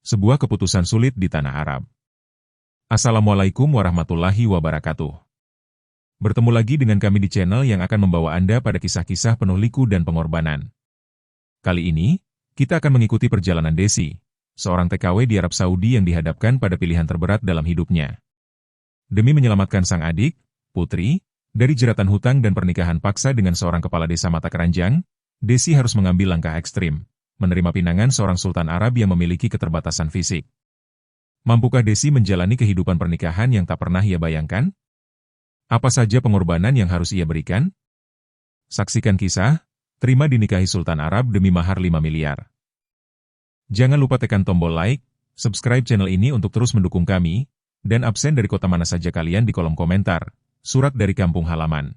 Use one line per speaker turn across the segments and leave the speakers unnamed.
sebuah keputusan sulit di tanah Arab. Assalamualaikum warahmatullahi wabarakatuh. Bertemu lagi dengan kami di channel yang akan membawa Anda pada kisah-kisah penuh liku dan pengorbanan. Kali ini, kita akan mengikuti perjalanan Desi, seorang TKW di Arab Saudi yang dihadapkan pada pilihan terberat dalam hidupnya. Demi menyelamatkan sang adik, Putri, dari jeratan hutang dan pernikahan paksa dengan seorang kepala desa mata keranjang, Desi harus mengambil langkah ekstrim, menerima pinangan seorang sultan Arab yang memiliki keterbatasan fisik. Mampukah Desi menjalani kehidupan pernikahan yang tak pernah ia bayangkan? Apa saja pengorbanan yang harus ia berikan? Saksikan kisah, terima dinikahi Sultan Arab demi mahar 5 miliar. Jangan lupa tekan tombol like, subscribe channel ini untuk terus mendukung kami, dan absen dari kota mana saja kalian di kolom komentar, surat dari kampung halaman.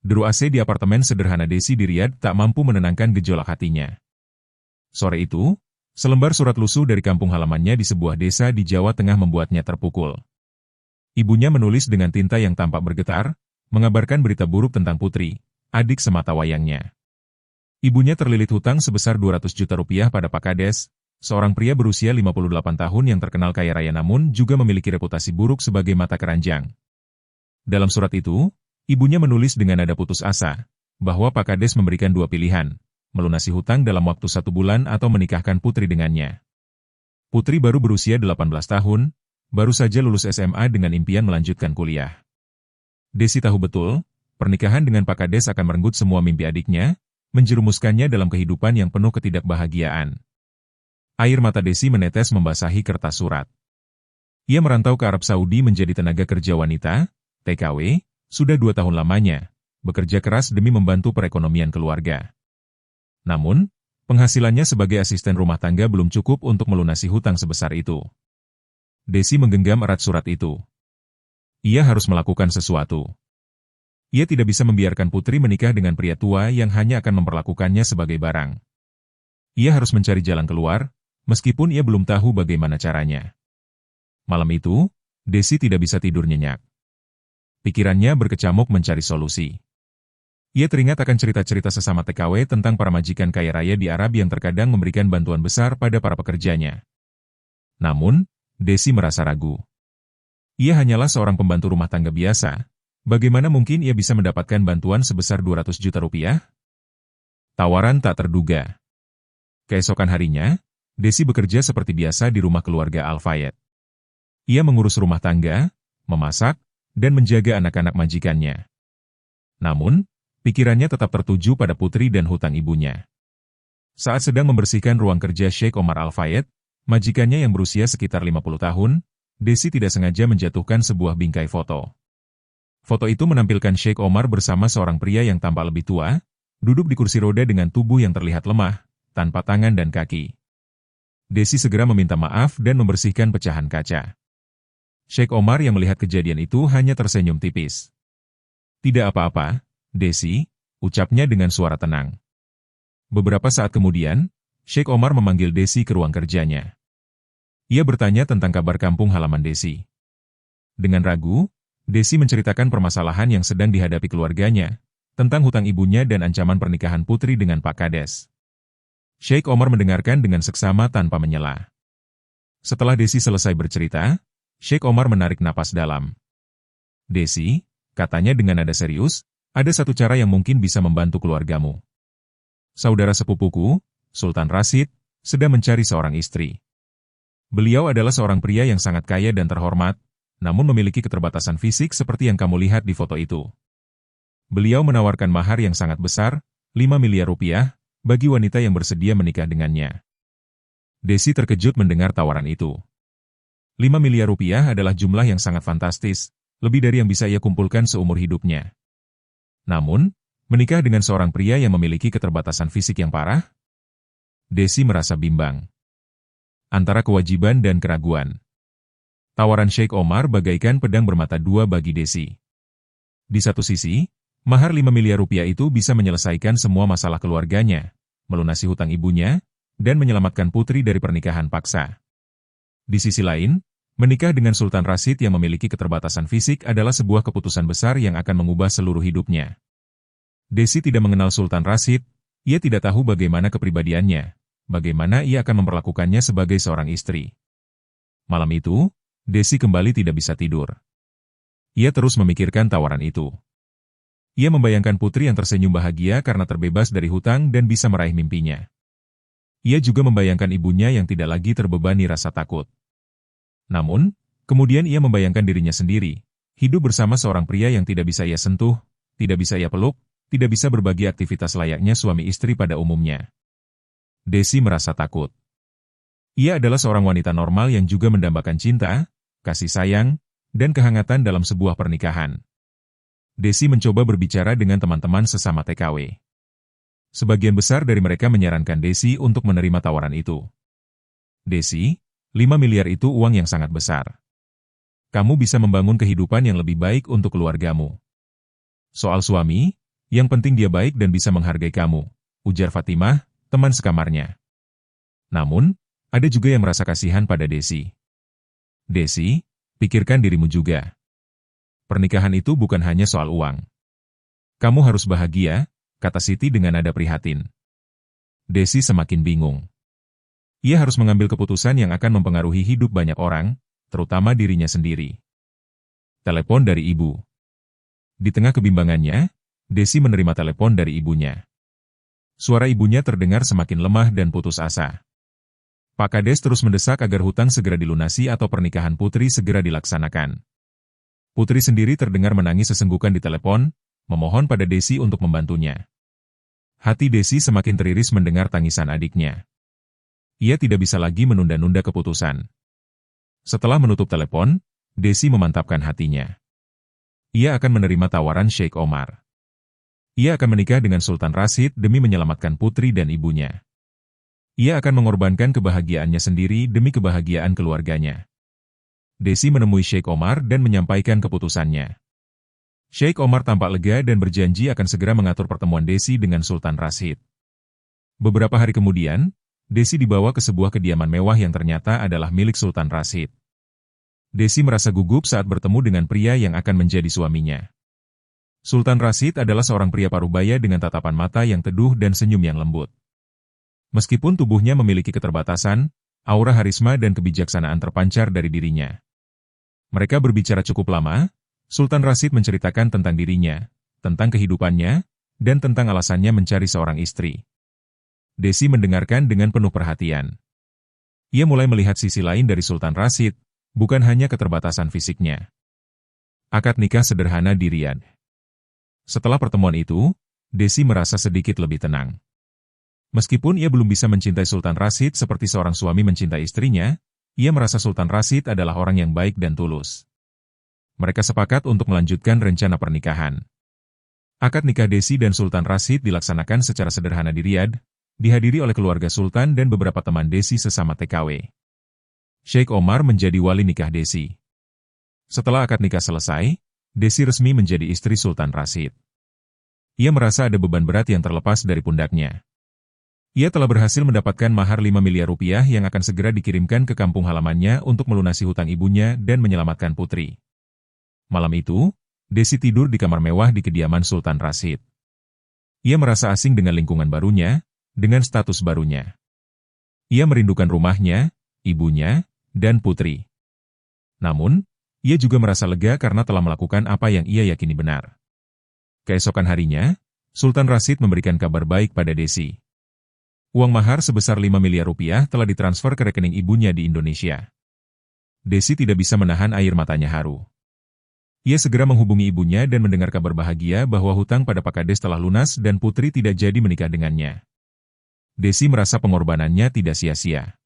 Deru AC di apartemen sederhana Desi di Riyadh tak mampu menenangkan gejolak hatinya. Sore itu, selembar surat lusuh dari kampung halamannya di sebuah desa di Jawa Tengah membuatnya terpukul. Ibunya menulis dengan tinta yang tampak bergetar, mengabarkan berita buruk tentang Putri, adik semata wayangnya. Ibunya terlilit hutang sebesar 200 juta rupiah pada Pak Kades, seorang pria berusia 58 tahun yang terkenal kaya raya namun juga memiliki reputasi buruk sebagai mata keranjang. Dalam surat itu, ibunya menulis dengan nada putus asa, bahwa Pak Kades memberikan dua pilihan, melunasi hutang dalam waktu 1 bulan atau menikahkan Putri dengannya. Putri baru berusia 18 tahun, baru saja lulus SMA dengan impian melanjutkan kuliah. Desi tahu betul, pernikahan dengan Pak Kades akan merenggut semua mimpi adiknya, menjerumuskannya dalam kehidupan yang penuh ketidakbahagiaan. Air mata Desi menetes membasahi kertas surat. Ia merantau ke Arab Saudi menjadi tenaga kerja wanita, TKW, sudah 2 tahun lamanya, bekerja keras demi membantu perekonomian keluarga. Namun, penghasilannya sebagai asisten rumah tangga belum cukup untuk melunasi hutang sebesar itu. Desi menggenggam erat surat itu. Ia harus melakukan sesuatu. Ia tidak bisa membiarkan Putri menikah dengan pria tua yang hanya akan memperlakukannya sebagai barang. Ia harus mencari jalan keluar, meskipun ia belum tahu bagaimana caranya. Malam itu, Desi tidak bisa tidur nyenyak. Pikirannya berkecamuk mencari solusi. Ia teringat akan cerita-cerita sesama TKW tentang para majikan kaya raya di Arab yang terkadang memberikan bantuan besar pada para pekerjanya. Namun, Desi merasa ragu. Ia hanyalah seorang pembantu rumah tangga biasa. Bagaimana mungkin ia bisa mendapatkan bantuan sebesar 200 juta rupiah? Tawaran tak terduga. Keesokan harinya, Desi bekerja seperti biasa di rumah keluarga Al-Fayed. Ia mengurus rumah tangga, memasak, dan menjaga anak-anak majikannya. Namun, pikirannya tetap tertuju pada Putri dan hutang ibunya. Saat sedang membersihkan ruang kerja Sheikh Omar Al-Fayed, majikannya yang berusia sekitar 50 tahun, Desi tidak sengaja menjatuhkan sebuah bingkai foto. Foto itu menampilkan Sheikh Omar bersama seorang pria yang tampak lebih tua, duduk di kursi roda dengan tubuh yang terlihat lemah, tanpa tangan dan kaki. Desi segera meminta maaf dan membersihkan pecahan kaca. Sheikh Omar yang melihat kejadian itu hanya tersenyum tipis. Tidak apa-apa, Desi, ucapnya dengan suara tenang. Beberapa saat kemudian, Sheikh Omar memanggil Desi ke ruang kerjanya. Ia bertanya tentang kabar kampung halaman Desi. Dengan ragu, Desi menceritakan permasalahan yang sedang dihadapi keluarganya, tentang hutang ibunya dan ancaman pernikahan Putri dengan Pak Kades. Sheikh Omar mendengarkan dengan seksama tanpa menyela. Setelah Desi selesai bercerita, Sheikh Omar menarik napas dalam. Desi, katanya dengan nada serius, ada satu cara yang mungkin bisa membantu keluargamu. Saudara sepupuku, Sultan Rashid, sedang mencari seorang istri. Beliau adalah seorang pria yang sangat kaya dan terhormat, namun memiliki keterbatasan fisik seperti yang kamu lihat di foto itu. Beliau menawarkan mahar yang sangat besar, 5 miliar rupiah, bagi wanita yang bersedia menikah dengannya. Desi terkejut mendengar tawaran itu. 5 miliar rupiah adalah jumlah yang sangat fantastis, lebih dari yang bisa ia kumpulkan seumur hidupnya. Namun, menikah dengan seorang pria yang memiliki keterbatasan fisik yang parah? Desi merasa bimbang. Antara kewajiban dan keraguan. Tawaran Sheikh Omar bagaikan pedang bermata dua bagi Desi. Di satu sisi, mahar 5 miliar rupiah itu bisa menyelesaikan semua masalah keluarganya, melunasi hutang ibunya, dan menyelamatkan Putri dari pernikahan paksa. Di sisi lain, menikah dengan Sultan Rashid yang memiliki keterbatasan fisik adalah sebuah keputusan besar yang akan mengubah seluruh hidupnya. Desi tidak mengenal Sultan Rashid, ia tidak tahu bagaimana kepribadiannya, bagaimana ia akan memperlakukannya sebagai seorang istri. Malam itu, Desi kembali tidak bisa tidur. Ia terus memikirkan tawaran itu. Ia membayangkan putri yang tersenyum bahagia karena terbebas dari hutang dan bisa meraih mimpinya. Ia juga membayangkan ibunya yang tidak lagi terbebani rasa takut. Namun, kemudian ia membayangkan dirinya sendiri, hidup bersama seorang pria yang tidak bisa ia sentuh, tidak bisa ia peluk, tidak bisa berbagi aktivitas layaknya suami istri pada umumnya. Desi merasa takut. Ia adalah seorang wanita normal yang juga mendambakan cinta, kasih sayang, dan kehangatan dalam sebuah pernikahan. Desi mencoba berbicara dengan teman-teman sesama TKW. Sebagian besar dari mereka menyarankan Desi untuk menerima tawaran itu. Desi, 5 miliar itu uang yang sangat besar. Kamu bisa membangun kehidupan yang lebih baik untuk keluargamu. Soal suami, yang penting dia baik dan bisa menghargai kamu, ujar Fatimah, teman sekamarnya. Namun, ada juga yang merasa kasihan pada Desi. Desi, pikirkan dirimu juga. Pernikahan itu bukan hanya soal uang. Kamu harus bahagia, kata Siti dengan nada prihatin. Desi semakin bingung. Ia harus mengambil keputusan yang akan mempengaruhi hidup banyak orang, terutama dirinya sendiri. Telepon dari ibu. Di tengah kebimbangannya, Desi menerima telepon dari ibunya. Suara ibunya terdengar semakin lemah dan putus asa. Pak Kades terus mendesak agar hutang segera dilunasi atau pernikahan putri segera dilaksanakan. Putri sendiri terdengar menangis sesenggukan di telepon, memohon pada Desi untuk membantunya. Hati Desi semakin teriris mendengar tangisan adiknya. Ia tidak bisa lagi menunda-nunda keputusan. Setelah menutup telepon, Desi memantapkan hatinya. Ia akan menerima tawaran Sheikh Omar. Ia akan menikah dengan Sultan Rashid demi menyelamatkan putri dan ibunya. Ia akan mengorbankan kebahagiaannya sendiri demi kebahagiaan keluarganya. Desi menemui Sheikh Omar dan menyampaikan keputusannya. Sheikh Omar tampak lega dan berjanji akan segera mengatur pertemuan Desi dengan Sultan Rashid. Beberapa hari kemudian, Desi dibawa ke sebuah kediaman mewah yang ternyata adalah milik Sultan Rashid. Desi merasa gugup saat bertemu dengan pria yang akan menjadi suaminya. Sultan Rashid adalah seorang pria parubaya dengan tatapan mata yang teduh dan senyum yang lembut. Meskipun tubuhnya memiliki keterbatasan, aura harisma dan kebijaksanaan terpancar dari dirinya. Mereka berbicara cukup lama. Sultan Rashid menceritakan tentang dirinya, tentang kehidupannya, dan tentang alasannya mencari seorang istri. Desi mendengarkan dengan penuh perhatian. Ia mulai melihat sisi lain dari Sultan Rashid, bukan hanya keterbatasan fisiknya. Akad nikah sederhana di Riyadh. Setelah pertemuan itu, Desi merasa sedikit lebih tenang. Meskipun ia belum bisa mencintai Sultan Rashid seperti seorang suami mencintai istrinya, ia merasa Sultan Rashid adalah orang yang baik dan tulus. Mereka sepakat untuk melanjutkan rencana pernikahan. Akad nikah Desi dan Sultan Rashid dilaksanakan secara sederhana di Riyadh, dihadiri oleh keluarga Sultan dan beberapa teman Desi sesama TKW. Sheikh Omar menjadi wali nikah Desi. Setelah akad nikah selesai, Desi resmi menjadi istri Sultan Rashid. Ia merasa ada beban berat yang terlepas dari pundaknya. Ia telah berhasil mendapatkan mahar 5 miliar rupiah yang akan segera dikirimkan ke kampung halamannya untuk melunasi hutang ibunya dan menyelamatkan putri. Malam itu, Desi tidur di kamar mewah di kediaman Sultan Rashid. Ia merasa asing dengan lingkungan barunya, dengan status barunya. Ia merindukan rumahnya, ibunya, dan putri. Namun, ia juga merasa lega karena telah melakukan apa yang ia yakini benar. Keesokan harinya, Sultan Rashid memberikan kabar baik pada Desi. Uang mahar sebesar 5 miliar rupiah telah ditransfer ke rekening ibunya di Indonesia. Desi tidak bisa menahan air matanya haru. Ia segera menghubungi ibunya dan mendengar kabar bahagia bahwa hutang pada Pak Kades telah lunas dan putri tidak jadi menikah dengannya. Desi merasa pengorbanannya tidak sia-sia.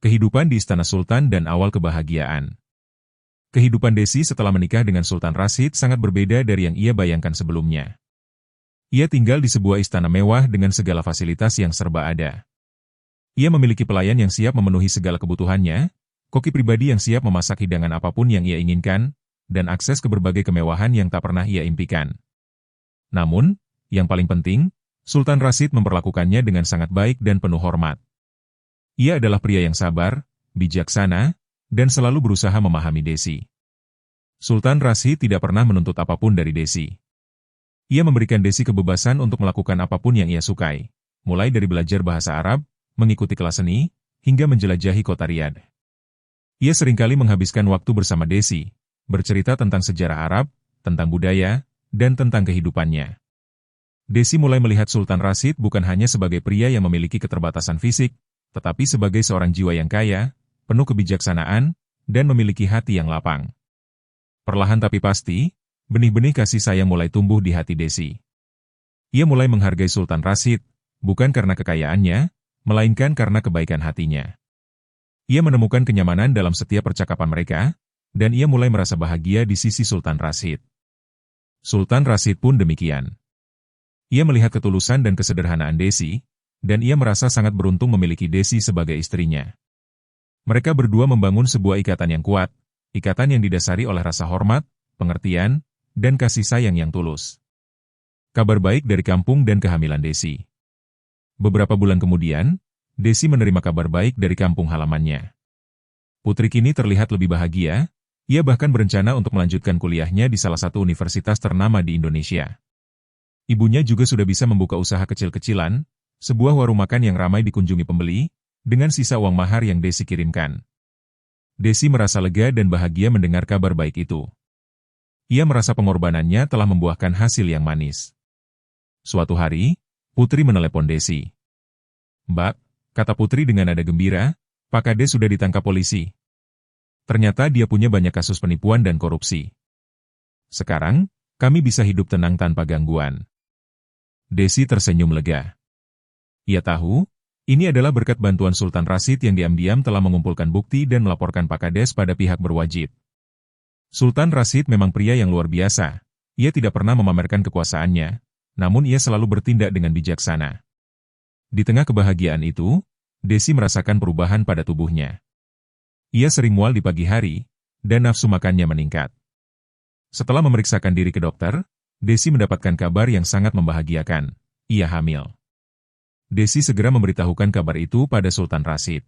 Kehidupan di Istana Sultan dan awal kebahagiaan. Kehidupan Desi setelah menikah dengan Sultan Rashid sangat berbeda dari yang ia bayangkan sebelumnya. Ia tinggal di sebuah istana mewah dengan segala fasilitas yang serba ada. Ia memiliki pelayan yang siap memenuhi segala kebutuhannya, koki pribadi yang siap memasak hidangan apapun yang ia inginkan, dan akses ke berbagai kemewahan yang tak pernah ia impikan. Namun, yang paling penting, Sultan Rashid memperlakukannya dengan sangat baik dan penuh hormat. Ia adalah pria yang sabar, bijaksana, dan selalu berusaha memahami Desi. Sultan Rashid tidak pernah menuntut apapun dari Desi. Ia memberikan Desi kebebasan untuk melakukan apapun yang ia sukai, mulai dari belajar bahasa Arab, mengikuti kelas seni, hingga menjelajahi kota Riyadh. Ia seringkali menghabiskan waktu bersama Desi, bercerita tentang sejarah Arab, tentang budaya, dan tentang kehidupannya. Desi mulai melihat Sultan Rashid bukan hanya sebagai pria yang memiliki keterbatasan fisik, tetapi sebagai seorang jiwa yang kaya, penuh kebijaksanaan, dan memiliki hati yang lapang. Perlahan tapi pasti, benih-benih kasih sayang mulai tumbuh di hati Desi. Ia mulai menghargai Sultan Rashid, bukan karena kekayaannya, melainkan karena kebaikan hatinya. Ia menemukan kenyamanan dalam setiap percakapan mereka, dan ia mulai merasa bahagia di sisi Sultan Rashid. Sultan Rashid pun demikian. Ia melihat ketulusan dan kesederhanaan Desi, dan ia merasa sangat beruntung memiliki Desi sebagai istrinya. Mereka berdua membangun sebuah ikatan yang kuat, ikatan yang didasari oleh rasa hormat, pengertian, dan kasih sayang yang tulus. Kabar baik dari kampung dan kehamilan Desi. Beberapa bulan kemudian, Desi menerima kabar baik dari kampung halamannya. Putri kini terlihat lebih bahagia, ia bahkan berencana untuk melanjutkan kuliahnya di salah satu universitas ternama di Indonesia. Ibunya juga sudah bisa membuka usaha kecil-kecilan, sebuah warung makan yang ramai dikunjungi pembeli, dengan sisa uang mahar yang Desi kirimkan. Desi merasa lega dan bahagia mendengar kabar baik itu. Ia merasa pengorbanannya telah membuahkan hasil yang manis. Suatu hari, Putri menelepon Desi. "Mbak," kata Putri dengan nada gembira, "Pak Kades sudah ditangkap polisi. Ternyata dia punya banyak kasus penipuan dan korupsi. Sekarang, kami bisa hidup tenang tanpa gangguan." Desi tersenyum lega. Ia tahu, ini adalah berkat bantuan Sultan Rashid yang diam-diam telah mengumpulkan bukti dan melaporkan Pak Kades pada pihak berwajib. Sultan Rashid memang pria yang luar biasa. Ia tidak pernah memamerkan kekuasaannya, namun ia selalu bertindak dengan bijaksana. Di tengah kebahagiaan itu, Desi merasakan perubahan pada tubuhnya. Ia sering mual di pagi hari, dan nafsu makannya meningkat. Setelah memeriksakan diri ke dokter, Desi mendapatkan kabar yang sangat membahagiakan. Ia hamil. Desi segera memberitahukan kabar itu pada Sultan Rashid.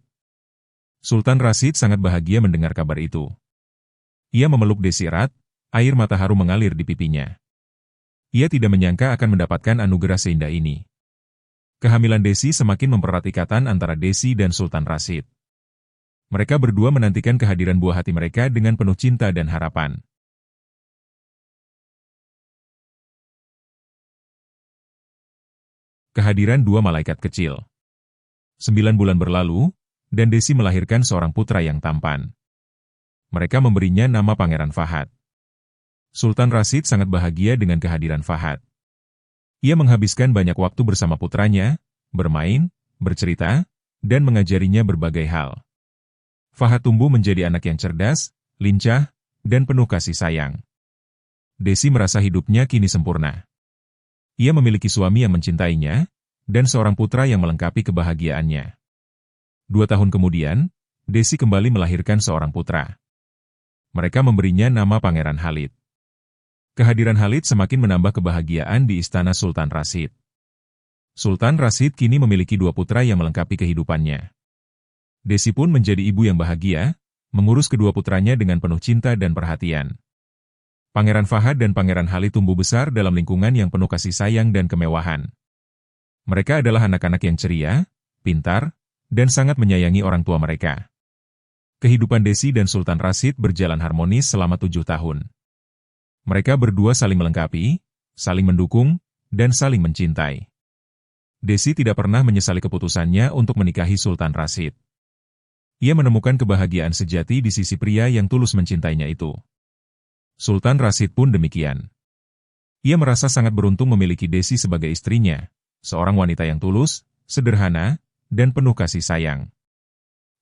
Sultan Rashid sangat bahagia mendengar kabar itu. Ia memeluk Desi erat, air mata haru mengalir di pipinya. Ia tidak menyangka akan mendapatkan anugerah seindah ini. Kehamilan Desi semakin mempererat ikatan antara Desi dan Sultan Rashid. Mereka berdua menantikan kehadiran buah hati mereka dengan penuh cinta dan harapan. Kehadiran dua malaikat kecil. 9 bulan berlalu, dan Desi melahirkan seorang putra yang tampan. Mereka memberinya nama Pangeran Fahad. Sultan Rashid sangat bahagia dengan kehadiran Fahad. Ia menghabiskan banyak waktu bersama putranya, bermain, bercerita, dan mengajarinya berbagai hal. Fahad tumbuh menjadi anak yang cerdas, lincah, dan penuh kasih sayang. Desi merasa hidupnya kini sempurna. Ia memiliki suami yang mencintainya, dan seorang putra yang melengkapi kebahagiaannya. 2 tahun kemudian, Desi kembali melahirkan seorang putra. Mereka memberinya nama Pangeran Khalid. Kehadiran Khalid semakin menambah kebahagiaan di istana Sultan Rashid. Sultan Rashid kini memiliki 2 putra yang melengkapi kehidupannya. Desi pun menjadi ibu yang bahagia, mengurus kedua putranya dengan penuh cinta dan perhatian. Pangeran Fahad dan Pangeran Khalid tumbuh besar dalam lingkungan yang penuh kasih sayang dan kemewahan. Mereka adalah anak-anak yang ceria, pintar, dan sangat menyayangi orang tua mereka. Kehidupan Desi dan Sultan Rashid berjalan harmonis selama 7 tahun. Mereka berdua saling melengkapi, saling mendukung, dan saling mencintai. Desi tidak pernah menyesali keputusannya untuk menikahi Sultan Rashid. Ia menemukan kebahagiaan sejati di sisi pria yang tulus mencintainya itu. Sultan Rashid pun demikian. Ia merasa sangat beruntung memiliki Desi sebagai istrinya, seorang wanita yang tulus, sederhana, dan penuh kasih sayang.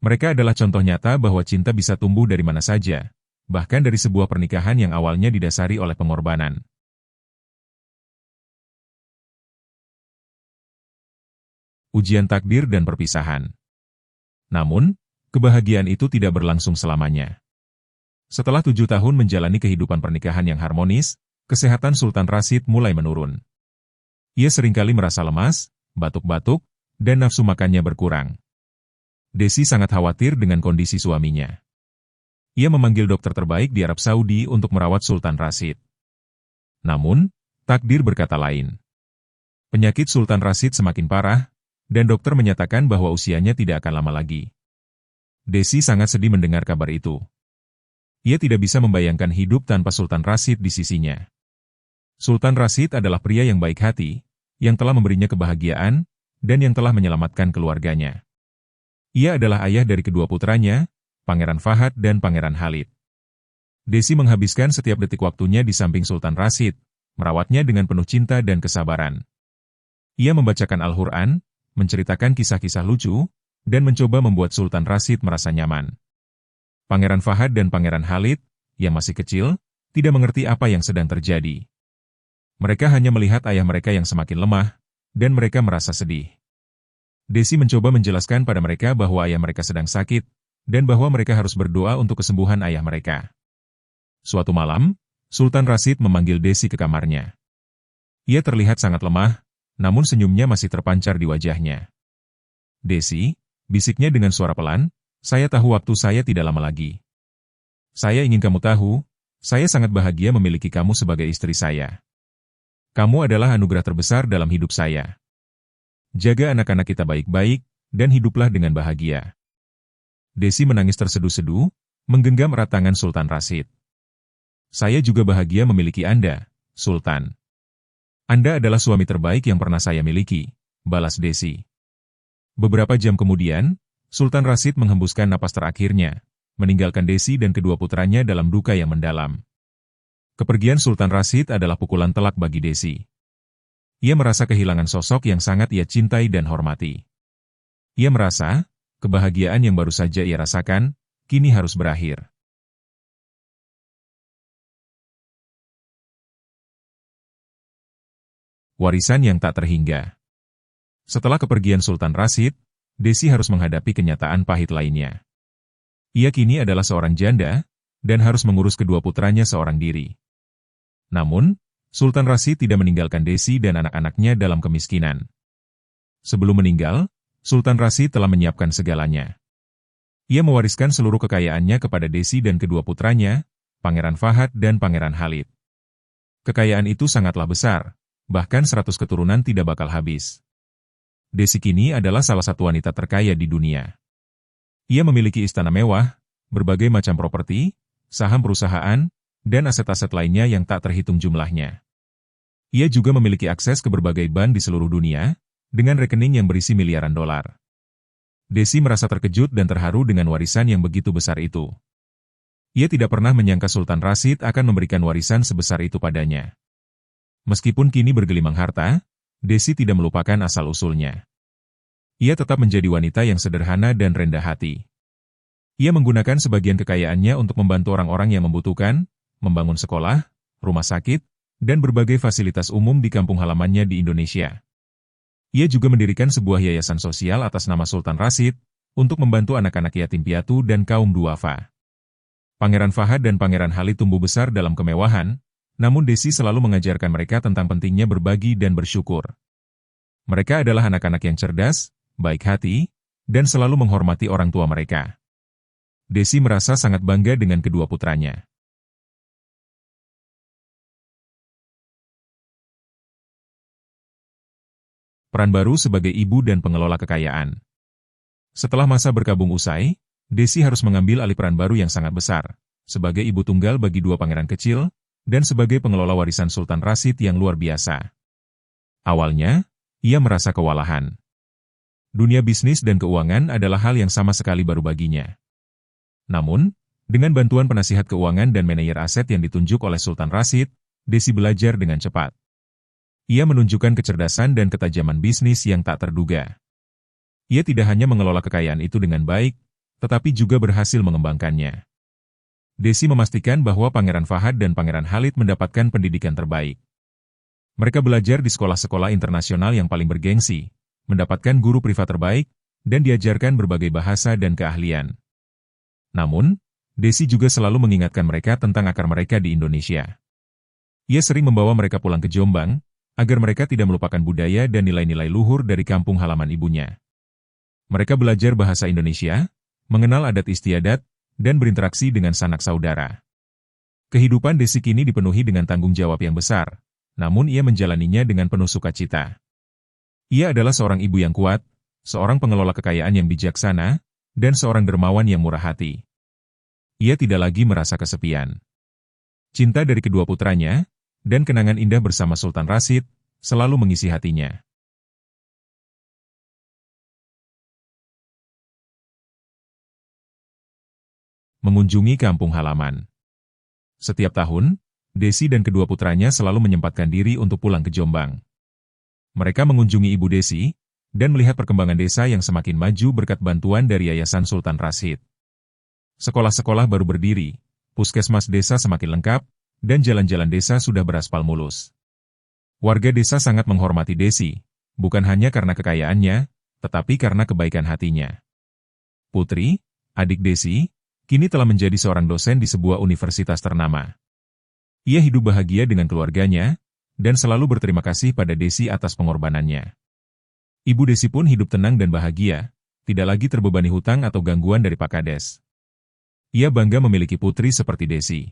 Mereka adalah contoh nyata bahwa cinta bisa tumbuh dari mana saja, bahkan dari sebuah pernikahan yang awalnya didasari oleh pengorbanan. Ujian takdir dan perpisahan. Namun, kebahagiaan itu tidak berlangsung selamanya. Setelah 7 tahun menjalani kehidupan pernikahan yang harmonis, kesehatan Sultan Rashid mulai menurun. Ia seringkali merasa lemas, batuk-batuk, dan nafsu makannya berkurang. Desi sangat khawatir dengan kondisi suaminya. Ia memanggil dokter terbaik di Arab Saudi untuk merawat Sultan Rashid. Namun, takdir berkata lain. Penyakit Sultan Rashid semakin parah, dan dokter menyatakan bahwa usianya tidak akan lama lagi. Desi sangat sedih mendengar kabar itu. Ia tidak bisa membayangkan hidup tanpa Sultan Rashid di sisinya. Sultan Rashid adalah pria yang baik hati, yang telah memberinya kebahagiaan, dan yang telah menyelamatkan keluarganya. Ia adalah ayah dari kedua putranya, Pangeran Fahad dan Pangeran Khalid. Desi menghabiskan setiap detik waktunya di samping Sultan Rashid, merawatnya dengan penuh cinta dan kesabaran. Ia membacakan Al-Quran, menceritakan kisah-kisah lucu, dan mencoba membuat Sultan Rashid merasa nyaman. Pangeran Fahad dan Pangeran Khalid, yang masih kecil, tidak mengerti apa yang sedang terjadi. Mereka hanya melihat ayah mereka yang semakin lemah, dan mereka merasa sedih. Desi mencoba menjelaskan pada mereka bahwa ayah mereka sedang sakit, dan bahwa mereka harus berdoa untuk kesembuhan ayah mereka. Suatu malam, Sultan Rashid memanggil Desi ke kamarnya. Ia terlihat sangat lemah, namun senyumnya masih terpancar di wajahnya. Desi, bisiknya dengan suara pelan, saya tahu waktu saya tidak lama lagi. Saya ingin kamu tahu, saya sangat bahagia memiliki kamu sebagai istri saya. Kamu adalah anugerah terbesar dalam hidup saya. Jaga anak-anak kita baik-baik, dan hiduplah dengan bahagia. Desi menangis terseduh-seduh, menggenggam erat tangan Sultan Rashid. Saya juga bahagia memiliki Anda, Sultan. Anda adalah suami terbaik yang pernah saya miliki, balas Desi. Beberapa jam kemudian, Sultan Rashid menghembuskan napas terakhirnya, meninggalkan Desi dan kedua putranya dalam duka yang mendalam. Kepergian Sultan Rashid adalah pukulan telak bagi Desi. Ia merasa kehilangan sosok yang sangat ia cintai dan hormati. Ia merasa, kebahagiaan yang baru saja ia rasakan, kini harus berakhir. Warisan yang tak terhingga. Setelah kepergian Sultan Rashid, Desi harus menghadapi kenyataan pahit lainnya. Ia kini adalah seorang janda, dan harus mengurus kedua putranya seorang diri. Namun, Sultan Rashid tidak meninggalkan Desi dan anak-anaknya dalam kemiskinan. Sebelum meninggal, Sultan Rashid telah menyiapkan segalanya. Ia mewariskan seluruh kekayaannya kepada Desi dan kedua putranya, Pangeran Fahad dan Pangeran Khalid. Kekayaan itu sangatlah besar, bahkan 100 keturunan tidak bakal habis. Desi kini adalah salah satu wanita terkaya di dunia. Ia memiliki istana mewah, berbagai macam properti, saham perusahaan, dan aset-aset lainnya yang tak terhitung jumlahnya. Ia juga memiliki akses ke berbagai bank di seluruh dunia, dengan rekening yang berisi miliaran dolar. Desi merasa terkejut dan terharu dengan warisan yang begitu besar itu. Ia tidak pernah menyangka Sultan Rashid akan memberikan warisan sebesar itu padanya. Meskipun kini bergelimang harta, Desi tidak melupakan asal-usulnya. Ia tetap menjadi wanita yang sederhana dan rendah hati. Ia menggunakan sebagian kekayaannya untuk membantu orang-orang yang membutuhkan, membangun sekolah, rumah sakit, dan berbagai fasilitas umum di kampung halamannya di Indonesia. Ia juga mendirikan sebuah yayasan sosial atas nama Sultan Rashid, untuk membantu anak-anak yatim piatu dan kaum duafa. Pangeran Fahad dan Pangeran Khalid tumbuh besar dalam kemewahan, namun Desi selalu mengajarkan mereka tentang pentingnya berbagi dan bersyukur. Mereka adalah anak-anak yang cerdas, baik hati, dan selalu menghormati orang tua mereka. Desi merasa sangat bangga dengan kedua putranya. Peran baru sebagai ibu dan pengelola kekayaan. Setelah masa berkabung usai, Desi harus mengambil alih peran baru yang sangat besar, sebagai ibu tunggal bagi dua pangeran kecil, dan sebagai pengelola warisan Sultan Rashid yang luar biasa. Awalnya, ia merasa kewalahan. Dunia bisnis dan keuangan adalah hal yang sama sekali baru baginya. Namun, dengan bantuan penasihat keuangan dan manajer aset yang ditunjuk oleh Sultan Rashid, Desi belajar dengan cepat. Ia menunjukkan kecerdasan dan ketajaman bisnis yang tak terduga. Ia tidak hanya mengelola kekayaan itu dengan baik, tetapi juga berhasil mengembangkannya. Desi memastikan bahwa Pangeran Fahad dan Pangeran Khalid mendapatkan pendidikan terbaik. Mereka belajar di sekolah-sekolah internasional yang paling bergengsi, mendapatkan guru privat terbaik, dan diajarkan berbagai bahasa dan keahlian. Namun, Desi juga selalu mengingatkan mereka tentang akar mereka di Indonesia. Ia sering membawa mereka pulang ke Jombang, agar mereka tidak melupakan budaya dan nilai-nilai luhur dari kampung halaman ibunya. Mereka belajar bahasa Indonesia, mengenal adat istiadat, dan berinteraksi dengan sanak saudara. Kehidupan Desi kini dipenuhi dengan tanggung jawab yang besar, namun ia menjalaninya dengan penuh sukacita. Ia adalah seorang ibu yang kuat, seorang pengelola kekayaan yang bijaksana, dan seorang dermawan yang murah hati. Ia tidak lagi merasa kesepian. Cinta dari kedua putranya, dan kenangan indah bersama Sultan Rashid, selalu mengisi hatinya. Mengunjungi kampung halaman. Setiap tahun, Desi dan kedua putranya selalu menyempatkan diri untuk pulang ke Jombang. Mereka mengunjungi Ibu Desi, dan melihat perkembangan desa yang semakin maju berkat bantuan dari Yayasan Sultan Rashid. Sekolah-sekolah baru berdiri, puskesmas desa semakin lengkap, dan jalan-jalan desa sudah beraspal mulus. Warga desa sangat menghormati Desi, bukan hanya karena kekayaannya, tetapi karena kebaikan hatinya. Putri, adik Desi, kini telah menjadi seorang dosen di sebuah universitas ternama. Ia hidup bahagia dengan keluarganya, dan selalu berterima kasih pada Desi atas pengorbanannya. Ibu Desi pun hidup tenang dan bahagia, tidak lagi terbebani hutang atau gangguan dari Pak Kades. Ia bangga memiliki putri seperti Desi.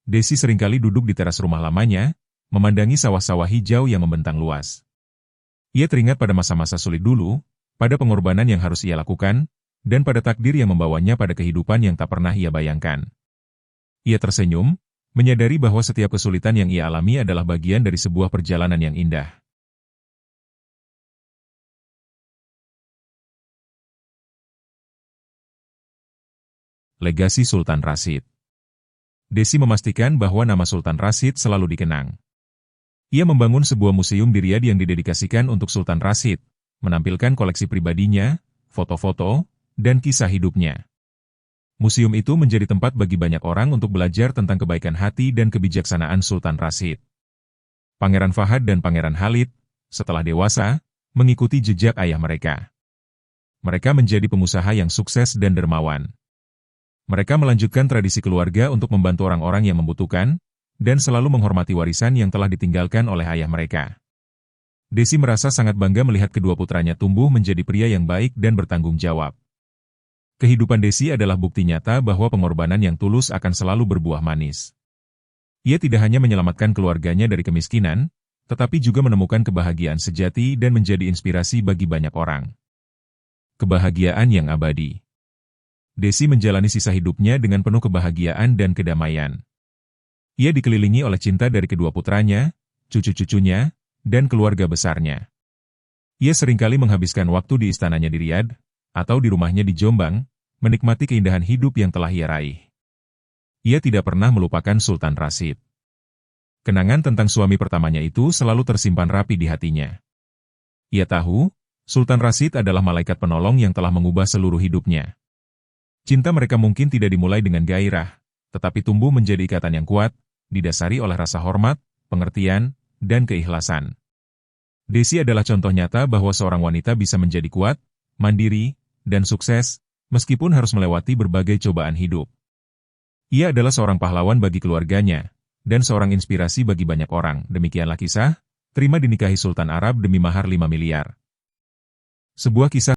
Desi seringkali duduk di teras rumah lamanya, memandangi sawah-sawah hijau yang membentang luas. Ia teringat pada masa-masa sulit dulu, pada pengorbanan yang harus ia lakukan, dan pada takdir yang membawanya pada kehidupan yang tak pernah ia bayangkan. Ia tersenyum, menyadari bahwa setiap kesulitan yang ia alami adalah bagian dari sebuah perjalanan yang indah. Legasi Sultan Rashid. Desi memastikan bahwa nama Sultan Rashid selalu dikenang. Ia membangun sebuah museum di Riyadh yang didedikasikan untuk Sultan Rashid, menampilkan koleksi pribadinya, foto-foto, dan kisah hidupnya. Museum itu menjadi tempat bagi banyak orang untuk belajar tentang kebaikan hati dan kebijaksanaan Sultan Rashid. Pangeran Fahad dan Pangeran Khalid, setelah dewasa, mengikuti jejak ayah mereka. Mereka menjadi pengusaha yang sukses dan dermawan. Mereka melanjutkan tradisi keluarga untuk membantu orang-orang yang membutuhkan, dan selalu menghormati warisan yang telah ditinggalkan oleh ayah mereka. Desi merasa sangat bangga melihat kedua putranya tumbuh menjadi pria yang baik dan bertanggung jawab. Kehidupan Desi adalah bukti nyata bahwa pengorbanan yang tulus akan selalu berbuah manis. Ia tidak hanya menyelamatkan keluarganya dari kemiskinan, tetapi juga menemukan kebahagiaan sejati dan menjadi inspirasi bagi banyak orang. Kebahagiaan yang abadi. Desi menjalani sisa hidupnya dengan penuh kebahagiaan dan kedamaian. Ia dikelilingi oleh cinta dari kedua putranya, cucu-cucunya, dan keluarga besarnya. Ia seringkali menghabiskan waktu di istananya di Riyadh, atau di rumahnya di Jombang, menikmati keindahan hidup yang telah ia raih. Ia tidak pernah melupakan Sultan Rashid. Kenangan tentang suami pertamanya itu selalu tersimpan rapi di hatinya. Ia tahu, Sultan Rashid adalah malaikat penolong yang telah mengubah seluruh hidupnya. Cinta mereka mungkin tidak dimulai dengan gairah, tetapi tumbuh menjadi ikatan yang kuat, didasari oleh rasa hormat, pengertian, dan keikhlasan. Desi adalah contoh nyata bahwa seorang wanita bisa menjadi kuat, mandiri, dan sukses, meskipun harus melewati berbagai cobaan hidup. Ia adalah seorang pahlawan bagi keluarganya, dan seorang inspirasi bagi banyak orang. Demikianlah kisah, terima dinikahi Sultan Arab demi mahar 5 miliar. Sebuah kisah